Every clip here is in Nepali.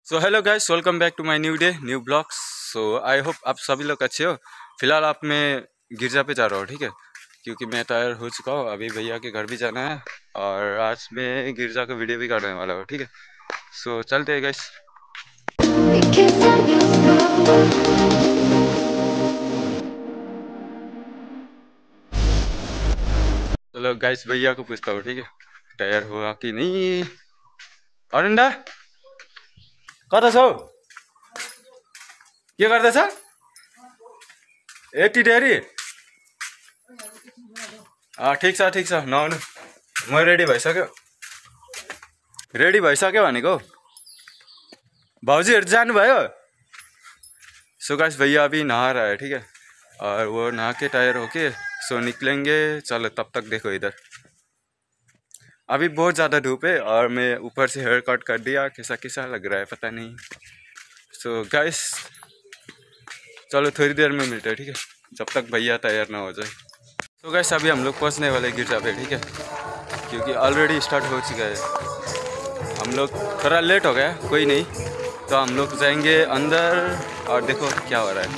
So hello guys, welcome back to my new day new blogs. So I hope आप सभी लोग अच्छे हो। फिलहाल आप मैं गिरजा पे जा रहा हूँ, ठीक है, क्योंकि मैं टायर हो चुका हूँ। अभी भैया के घर भी जाना है और आज मैं गिरजा का वीडियो भी करने वाला हूँ, ठीक है। सो चलते हैं गाइस। चलो गाइस, भैया को पूछता हूँ, ठीक है, टायर हुआ कि नहीं। अरंडा कता छौ, के गर्दैछ? यति डेरी? ठिक छ नआउनु, म रेडी भइसक्यो भनेको। भाउजीहरू जानुभयो? सो गाइस, भैया अभी नहा रहा है, ठीक है, और वो नहा के टायर होके सो निकलेंगे। चलो तब तक देखो इधर। अभी बहुत ज़्यादा धूप है और मैं ऊपर से हेयर कट कर दिया, कैसा कैसा लग रहा है पता नहीं। सो गाइस चलो थोड़ी देर में मिलते हैं, ठीक है, जब तक भैया तैयार ना हो जाए। तो गाइस अभी हम लोग पहुँचने वाले गिरजा पे, ठीक है, क्योंकि ऑलरेडी स्टार्ट हो चुका है। हम लोग थोड़ा लेट हो गया, कोई नहीं, तो हम लोग जाएंगे अंदर और देखो क्या हो रहा है।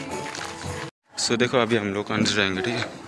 सो देखो अभी हम लोग अंदर जाएंगे, ठीक है।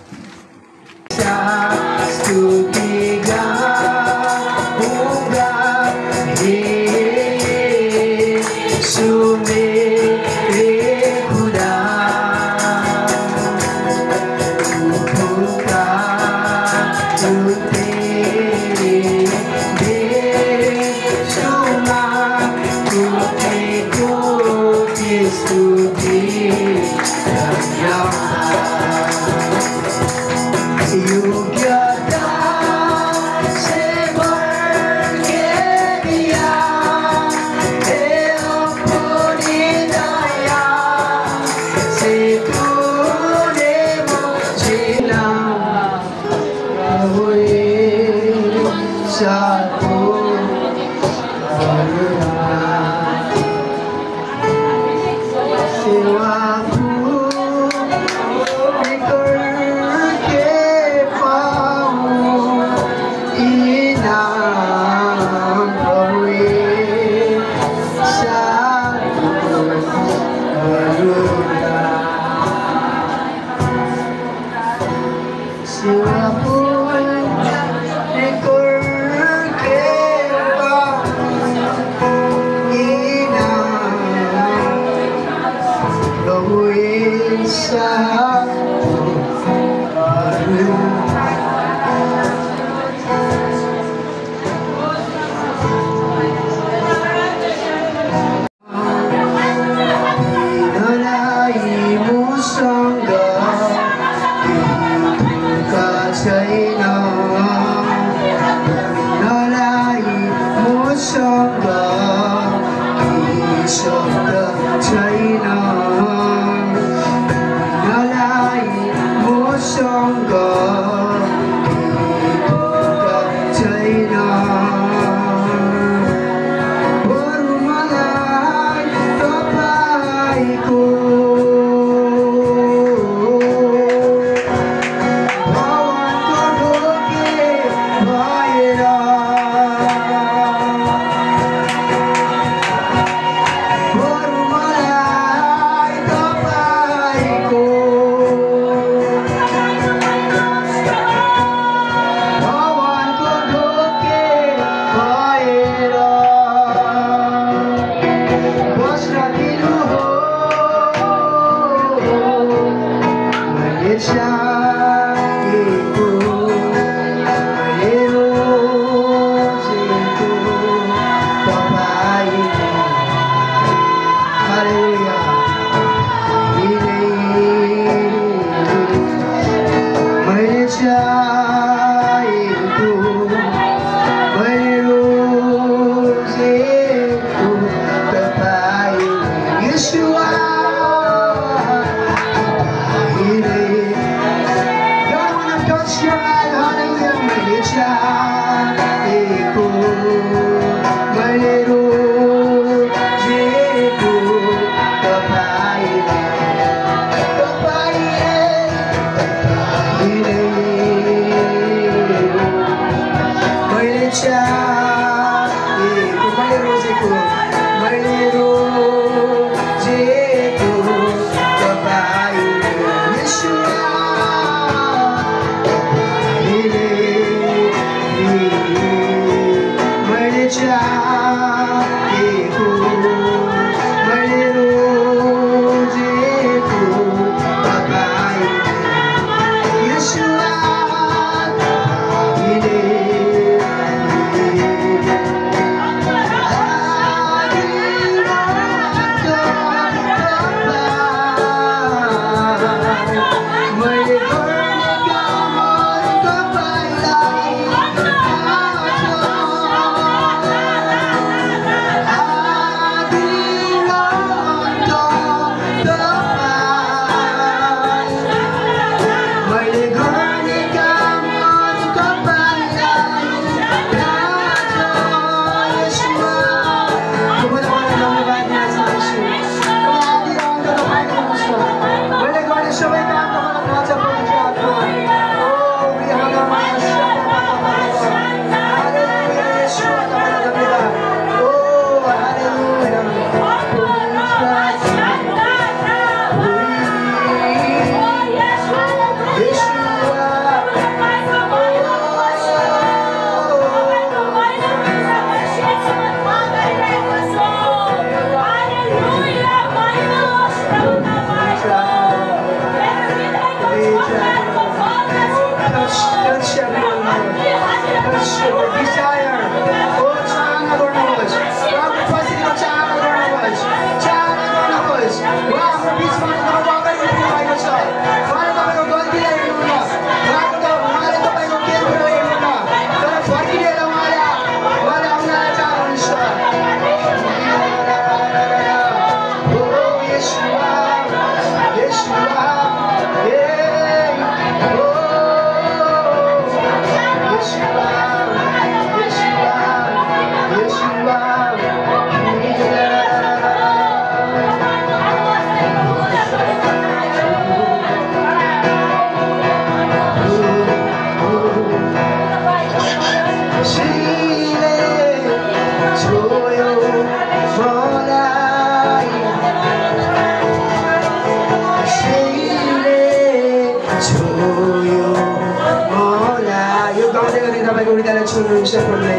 तपाईँको हृदयलाई छुनुहुन्छ प्रभुले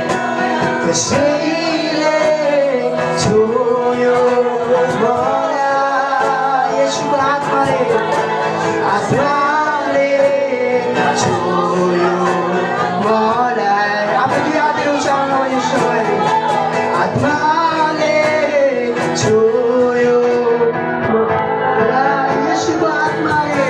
कसैले छुयो मलाई येशूको आत्माले छुयो मलाई आफ्नो दुई हातहरू उचाल्नु यसोलाई आत्माले छुयो मलाई येशूको आत्माले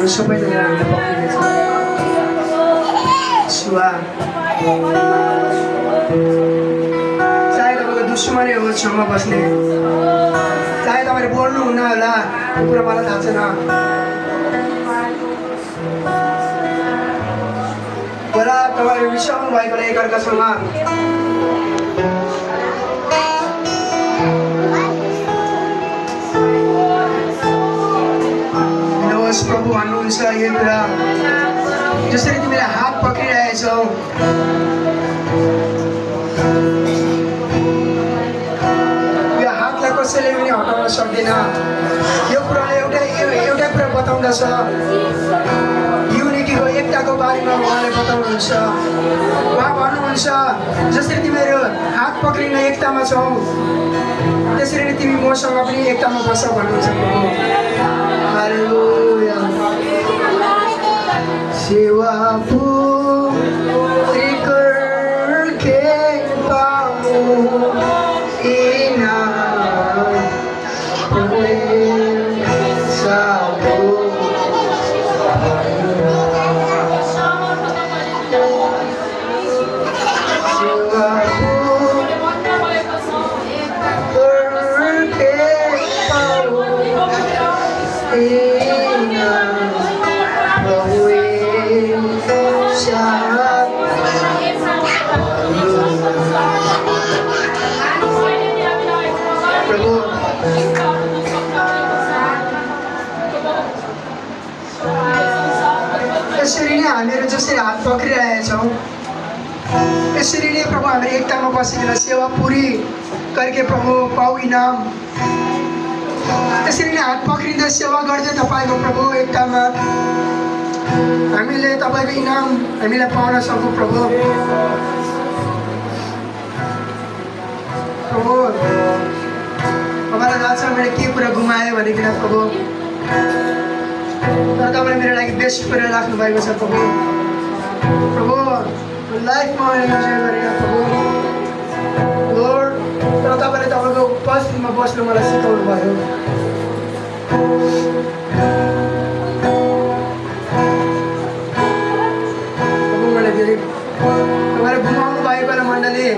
सबैजना हामीले पक्रिनेछ चाहे तपाईँको दुश्मनी हो छेउमा बस्ने चाहे तपाईँले बोल्नु हुन्न होला त्यो कुरा मलाई थाहा छैन होला तपाईँले रिसाउनु भएको होला एकअर्कासँग प्रभु भन्नुहुन्छ यो कुरा जसरी तिमीले हात पक्रिरहेछौ यो हातलाई कसैले पनि हटाउन सक्दैन यो कुराले एउटा कुरा बताउँदछ युनिटीको एकताको बारेमा उहाँले बताउनुहुन्छ उहाँ भन्नुहुन्छ जसरी तिमीहरू हात पक्रिन एकतामा छौ त्यसरी नै तिमी मसँग पनि एकतामा बस भन्नुहुन्छ प्रभु हालेलुया सेवा पूरी करके पाऊं इनाम पक्रिरहेका छौँ यसरी नै प्रभु हामी एकतामा बसिकन सेवा पुरी करके प्रभु पाऊ इनाम त्यसरी नै हात पक्रिँदै सेवा गर्दै तपाईँको प्रभु एकतामा हामीले तपाईँको इनाम हामीलाई पाउन सकौँ प्रभु प्रभु मलाई लाग्छ मैले के कुरा गुमाएँ भनेकन प्रभु तर तपाईँले मेरो लागि बेस्ट कुरा राख्नु भएको छ प्रभु प्रभु लाइफमा मैले इन्जोय गरेर प्रभु लर्ड तर तपाईँले तपाईँको उपस्थितिमा बस्नु मलाई सिकाउनु भयो प्रभु मैले धेरै तपाईँले घुमाउनु भएको मण्डली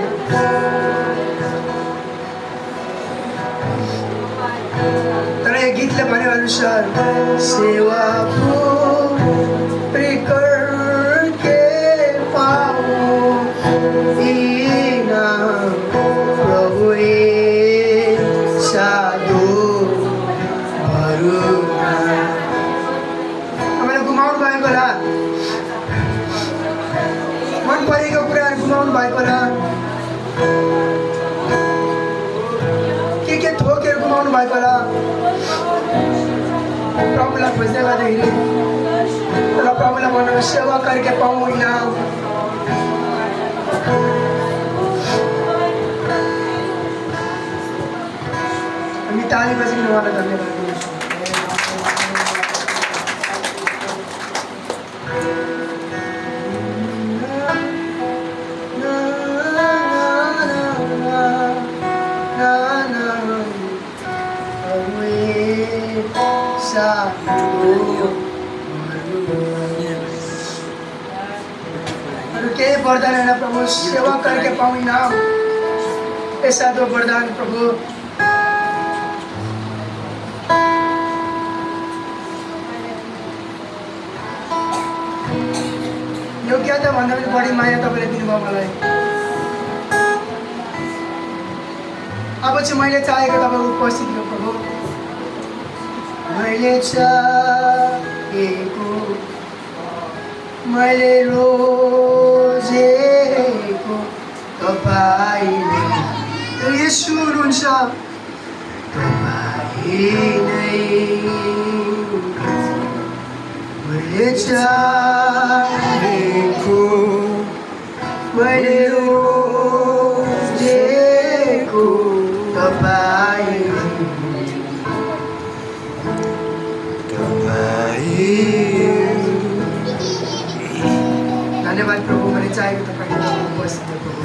तर यो गीतले भने अनुसार सेवा पुरी करके पाऊं इनाम प्रभु साधु तपाईँले घुमाउनु भएको होला मन परेको कुराहरू घुमाउनु भएको होला के थोकेर घुमाउनु भएको होला प्रभुलाई खोज्दै गर्दाखेरि तर प्रभुलाई भन्नु सेवा करके पाऊँ इनाम हामी ताली बजाउनु उहाँलाई धन्यवाद दिन्छौँ केही वरदान होइन प्रभु सेवा करके पाऊँ इनाम ऐसा दो वरदान प्रभु योग्यता भन्दा पनि बढी माया तपाईँले दिनुभयो मलाई अब चाहिँ मैले चाहेको तपाईँको उपस्थित हो प्रभु मैले चाहेको मैले रोजेको तपाईँले यसो हुनुहुन्छ तपाईँ नै मैले चाहेको मैले रोजेको तपाईँ धन्यवाद प्रभु मैले चाहेको तपाईँको उपस्थित प्रभु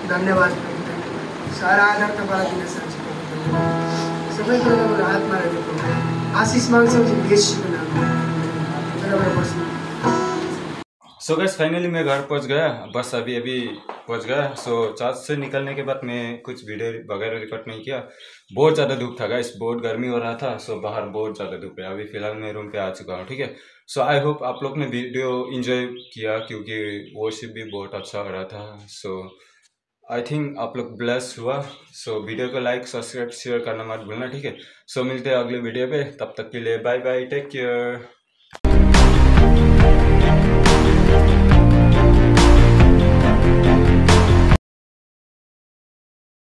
धन्यवाद प्रभु सारा आधार तपाईँलाई दिन सक्छु सबै कुरो तपाईँको हातमा रहेको प्रभु आशिष माग्छौँ येशूको नाममा सो गाइस फाइनली मैं घर पहुंच गया बस अभी पहुंच गया सो चर्च से निकलने के बाद मैं कुछ वीडियो वगैरह रिकॉर्ड नहीं किया बहुत ज़्यादा धूप था गाइस बहुत गर्मी हो रहा था सो बाहर बहुत ज़्यादा धूप है अभी फिलहाल मैं रूम पे आ चुका हूँ ठीक है सो आई होप आप लोग ने वीडियो एंजॉय किया क्योंकि वर्शिप भी बहुत अच्छा हो रहा था सो आई थिंक आप लोग ब्लेस हुआ सो वीडियो को लाइक सब्सक्राइब शेयर करना मत भूलना ठीक है सो मिलते हैं अगले वीडियो पे तब तक के लिए बाय बाय टेक केयर।